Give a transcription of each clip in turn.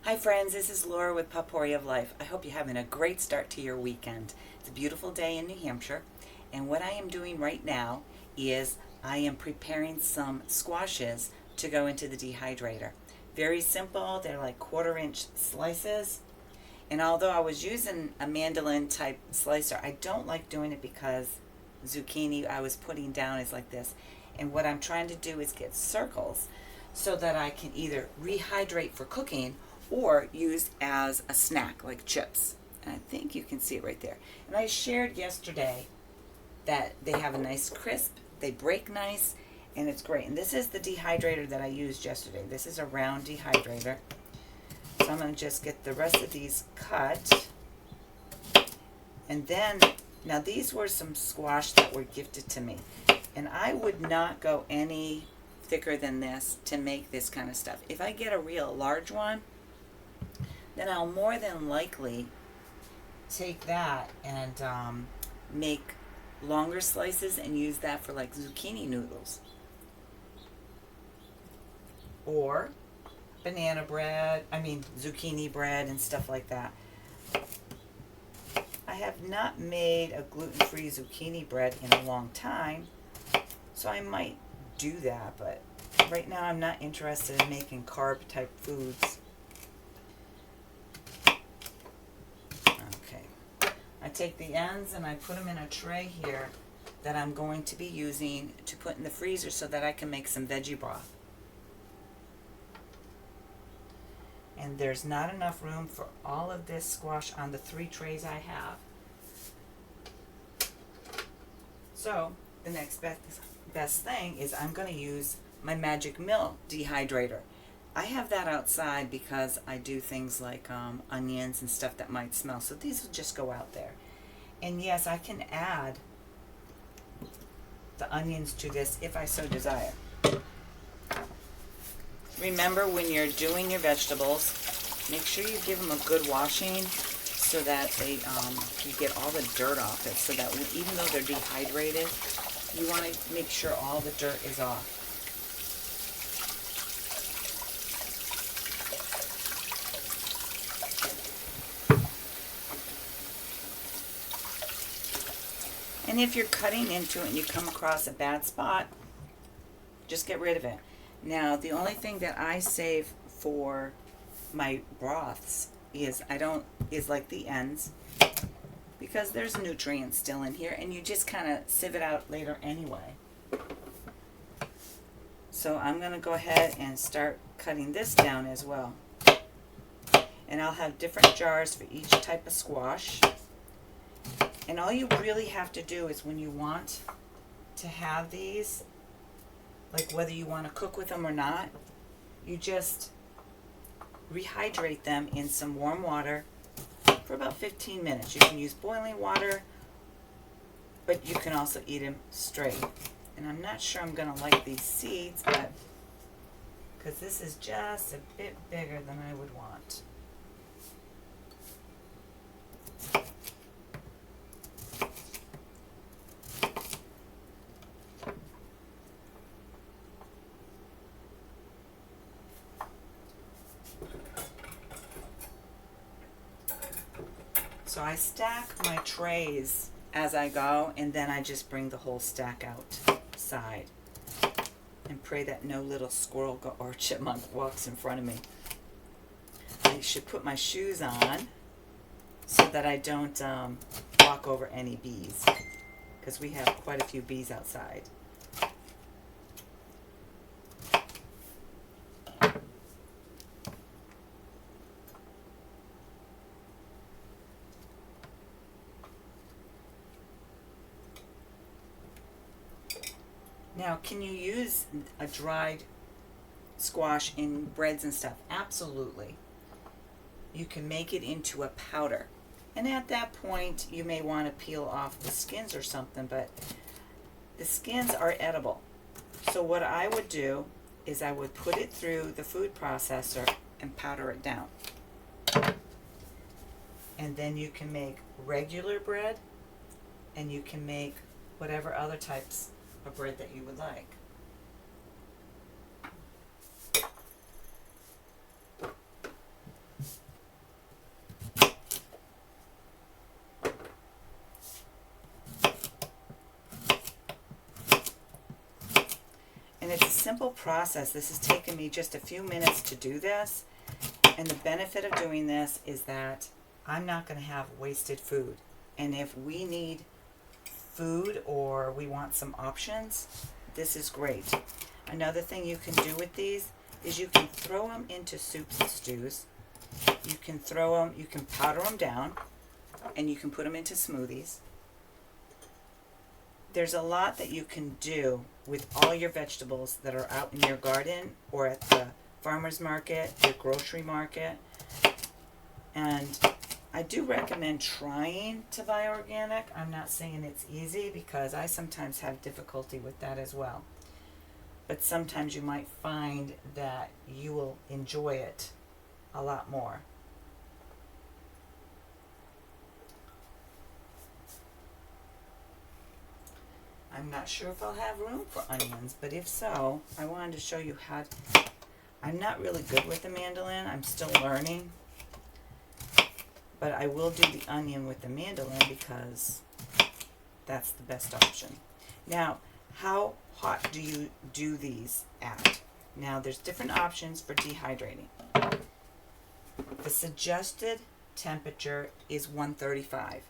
Hi friends, this is Laura with Potpourri of Life. I hope you're having a great start to your weekend. It's a beautiful day in New Hampshire, and what I am doing right now is I am preparing some squashes to go into the dehydrator. Very simple, they're like 1/4 inch slices, and although I was using a mandolin type slicer, I don't like doing it because zucchini I was putting down is like this. And what I'm trying to do is get circles so that I can either rehydrate for cooking or use as a snack like chips. And I think you can see it right there. And I shared yesterday that they have a nice crisp, they break nice, and it's great. And this is the dehydrator that I used yesterday. This is a round dehydrator. So I'm going to just get the rest of these cut. And then, now these were some squash that were gifted to me. And I would not go any thicker than this to make this kind of stuff. If I get a real large one, then I'll more than likely take that and make longer slices and use that for like zucchini noodles. Or zucchini bread and stuff like that. I have not made a gluten-free zucchini bread in a long time, so I might do that, but right now I'm not interested in making carb type foods. Okay, I take the ends and I put them in a tray here that I'm going to be using to put in the freezer so that I can make some veggie broth. And there's not enough room for all of this squash on the 3 trays I have. So the next best thing is I'm going to use my Magic Mill dehydrator. I have that outside because I do things like onions and stuff that might smell. So these will just go out there. And yes, I can add the onions to this if I so desire. Remember, when you're doing your vegetables, make sure you give them a good washing so that they you get all the dirt off it, so that even though they're dehydrated, you want to make sure all the dirt is off. And if you're cutting into it and you come across a bad spot, just get rid of it. Now, the only thing that I save for my broths is like the ends, because there's nutrients still in here and you just kind of sieve it out later anyway. So I'm going to go ahead and start cutting this down as well. And I'll have different jars for each type of squash. And all you really have to do is, when you want to have these, like whether you want to cook with them or not, you just rehydrate them in some warm water for about 15 minutes. You can use boiling water, but you can also eat them straight. And I'm not sure I'm going to like these seeds, but because this is just a bit bigger than I would want. So I stack my trays as I go, and then I just bring the whole stack outside and pray that no little squirrel or chipmunk walks in front of me. I should put my shoes on so that I don't walk over any bees, because we have quite a few bees outside. Now, can you use a dried squash in breads and stuff? Absolutely. You can make it into a powder. And at that point, you may want to peel off the skins or something, but the skins are edible. So what I would do is I would put it through the food processor and powder it down. And then you can make regular bread, and you can make whatever other types of bread that you would like. simple process. This has taken me just a few minutes to do this. And the benefit of doing this is that I'm not going to have wasted food. And if we need food or we want some options, this is great. Another thing you can do with these is you can throw them into soups and stews. You can powder them down, and you can put them into smoothies. There's a lot that you can do with all your vegetables that are out in your garden or at the farmer's market, your grocery market. And I do recommend trying to buy organic. I'm not saying it's easy because I sometimes have difficulty with that as well. But sometimes you might find that you will enjoy it a lot more. I'm not sure if I'll have room for onions, but if so, I wanted to show you how I'm not really good with the mandolin. I'm still learning. But I will do the onion with the mandolin because that's the best option. Now, how hot do you do these at? Now, there's different options for dehydrating. The suggested temperature is 135.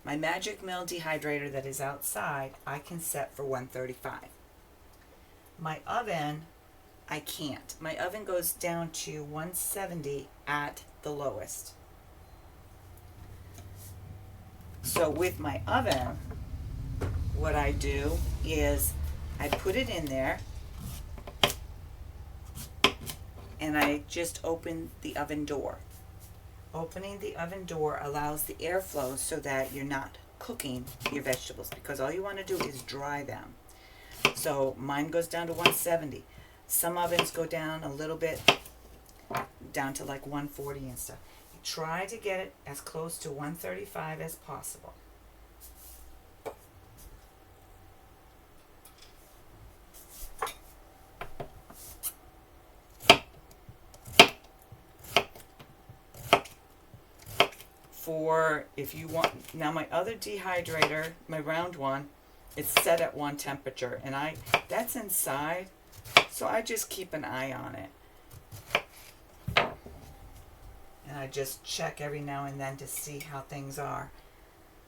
My Magic Mill dehydrator that is outside, I can set for 135. My oven, I can't. My oven goes down to 170 at the lowest. So with my oven, what I do is I put it in there and I just open the oven door. Opening the oven door allows the airflow so that you're not cooking your vegetables, because all you want to do is dry them. So mine goes down to 170. Some ovens go down a little bit, down to like 140 and stuff. Try to get it as close to 135 as possible. For if you want, now my other dehydrator, my round one, it's set at one temperature, and that's inside, so I just keep an eye on it. And I just check every now and then to see how things are.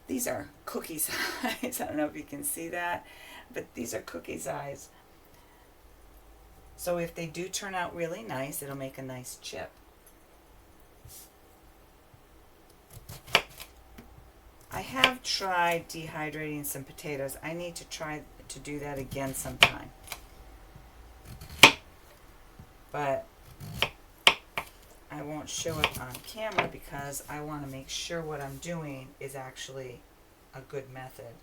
These are cookie size. I don't know if you can see that, but these are cookie size. So if they do turn out really nice, it'll make a nice chip. I have tried dehydrating some potatoes. I need to try to do that again sometime. But I won't show it on camera because I want to make sure what I'm doing is actually a good method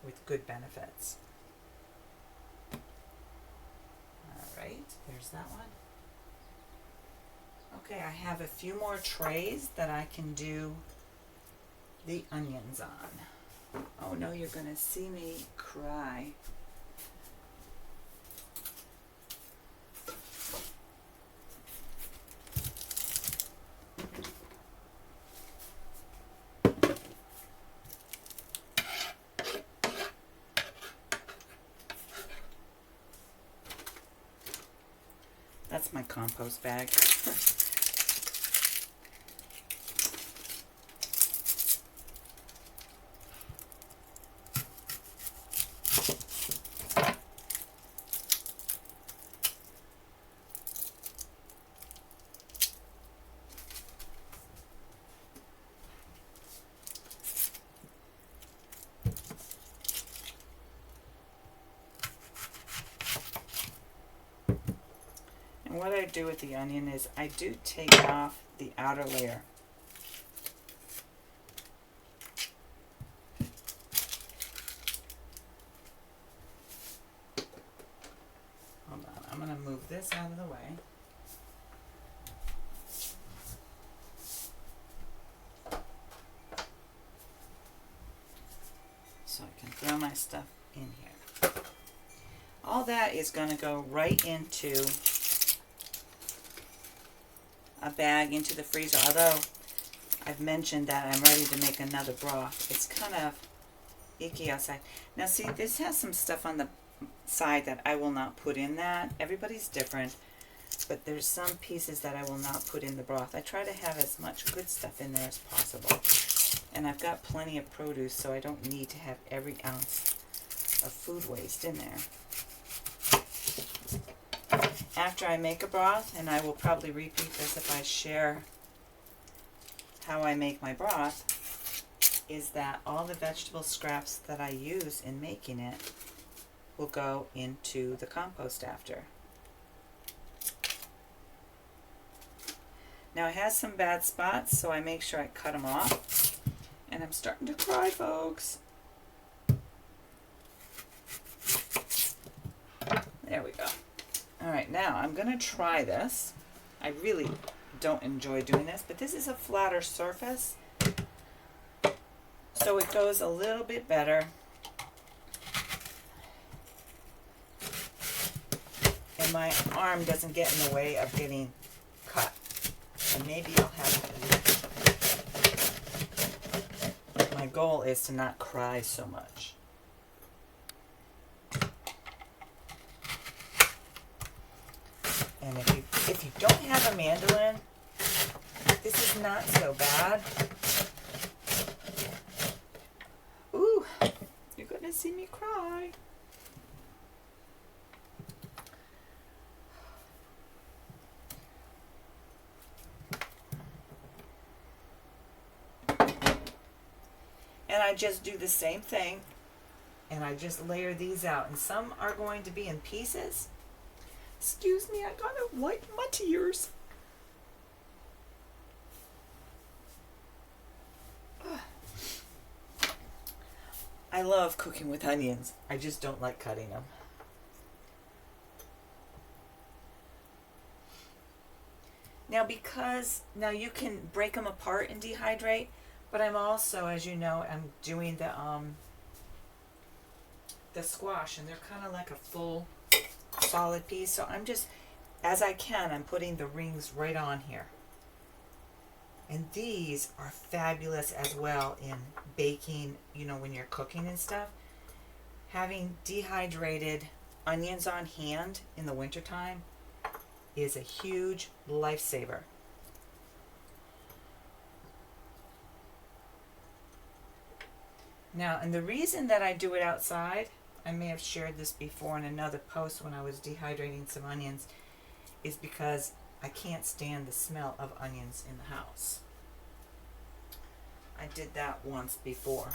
with good benefits. Alright, there's that one. Okay, I have a few more trays that I can do the onions on. Oh no, you're going to see me cry. That's my compost bag. What I do with the onion is I do take off the outer layer. Hold on, I'm going to move this out of the way. So I can throw my stuff in here. All that is going to go right into a bag into the freezer, although I've mentioned that I'm ready to make another broth. It's kind of icky outside. Now see, this has some stuff on the side that I will not put in that. Everybody's different, but there's some pieces that I will not put in the broth. I try to have as much good stuff in there as possible. And I've got plenty of produce, so I don't need to have every ounce of food waste in there. After I make a broth, and I will probably repeat this if I share how I make my broth, is that all the vegetable scraps that I use in making it will go into the compost after. Now it has some bad spots, so I make sure I cut them off. And I'm starting to cry, folks. There we go. All right, now I'm going to try this. I really don't enjoy doing this, but this is a flatter surface, so it goes a little bit better. And my arm doesn't get in the way of getting cut. And maybe I'll have to. My goal is to not cry so much. And if you don't have a mandolin, this is not so bad. Ooh, you're gonna see me cry. And I just do the same thing, and I just layer these out. And some are going to be in pieces. Excuse me, I gotta wipe my tears. I love cooking with onions. I just don't like cutting them. Now you can break them apart and dehydrate, but I'm also, as you know, I'm doing the squash, and they're kind of like a full solid piece. So I'm just, as I can, I'm putting the rings right on here. And these are fabulous as well in baking, when you're cooking and stuff. Having dehydrated onions on hand in the wintertime is a huge lifesaver. Now, and the reason that I do it outside, I may have shared this before in another post when I was dehydrating some onions, is because I can't stand the smell of onions in the house. I did that once before.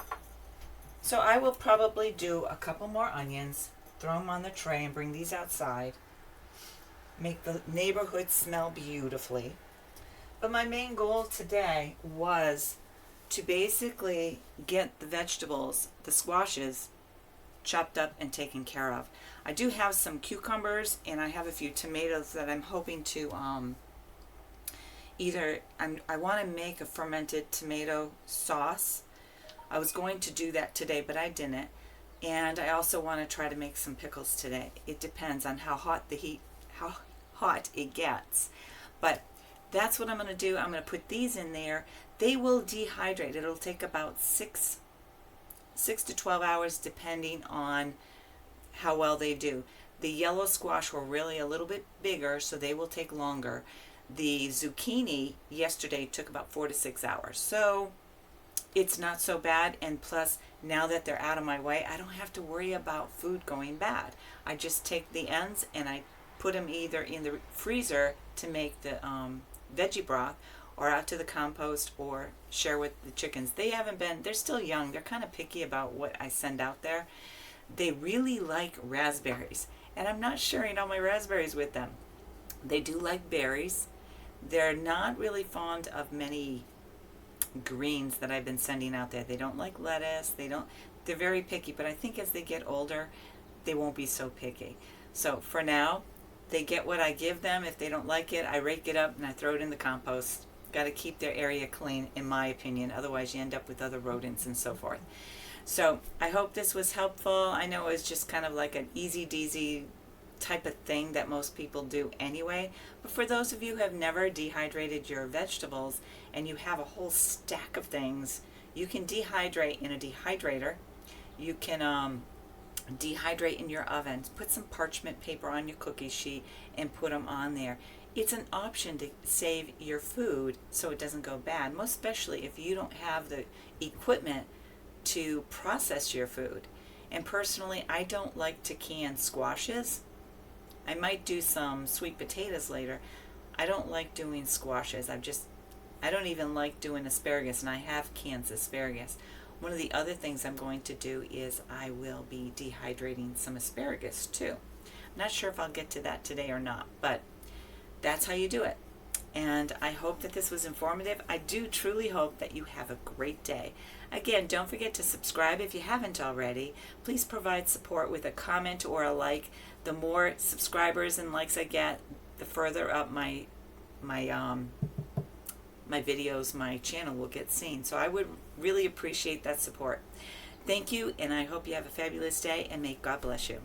So I will probably do a couple more onions, throw them on the tray and bring these outside. Make the neighborhood smell beautifully. But my main goal today was to basically get the vegetables, the squashes, chopped up and taken care of. I do have some cucumbers, and I have a few tomatoes that I'm hoping to I want to make a fermented tomato sauce. I was going to do that today, but I didn't. And I also want to try to make some pickles today. It depends on how hot it gets. But that's what I'm going to do. I'm going to put these in there. They will dehydrate. It'll take about 6 to 12 hours depending on how well they do. The yellow squash were really a little bit bigger, so they will take longer. The zucchini yesterday took about 4 to 6 hours. So it's not so bad, and plus now that they're out of my way, I don't have to worry about food going bad. I just take the ends and I put them either in the freezer to make the veggie broth, or out to the compost, or share with the chickens. They're still young. They're kind of picky about what I send out there. They really like raspberries, and I'm not sharing all my raspberries with them. They do like berries. They're not really fond of many greens that I've been sending out there. They don't like lettuce. They're very picky, but I think as they get older, they won't be so picky. So for now, they get what I give them. If they don't like it, I rake it up and I throw it in the compost. Got to keep their area clean, in my opinion. Otherwise, you end up with other rodents and so forth. So I hope this was helpful. I know it was just kind of like an easy-deasy type of thing that most people do anyway. But for those of you who have never dehydrated your vegetables and you have a whole stack of things, you can dehydrate in a dehydrator. You can dehydrate in your oven. Put some parchment paper on your cookie sheet and put them on there. It's an option to save your food so it doesn't go bad, most especially if you don't have the equipment to process your food. And personally, I don't like to can squashes. I might do some sweet potatoes later. I don't like doing squashes. I don't even like doing asparagus, and I have canned asparagus. One of the other things I'm going to do is I will be dehydrating some asparagus too. I'm not sure if I'll get to that today or not, but that's how you do it. And I hope that this was informative. I do truly hope that you have a great day. Again, don't forget to subscribe if you haven't already. Please provide support with a comment or a like. The more subscribers and likes I get, the further up my videos, my channel will get seen. So I would really appreciate that support. Thank you, and I hope you have a fabulous day, and may God bless you.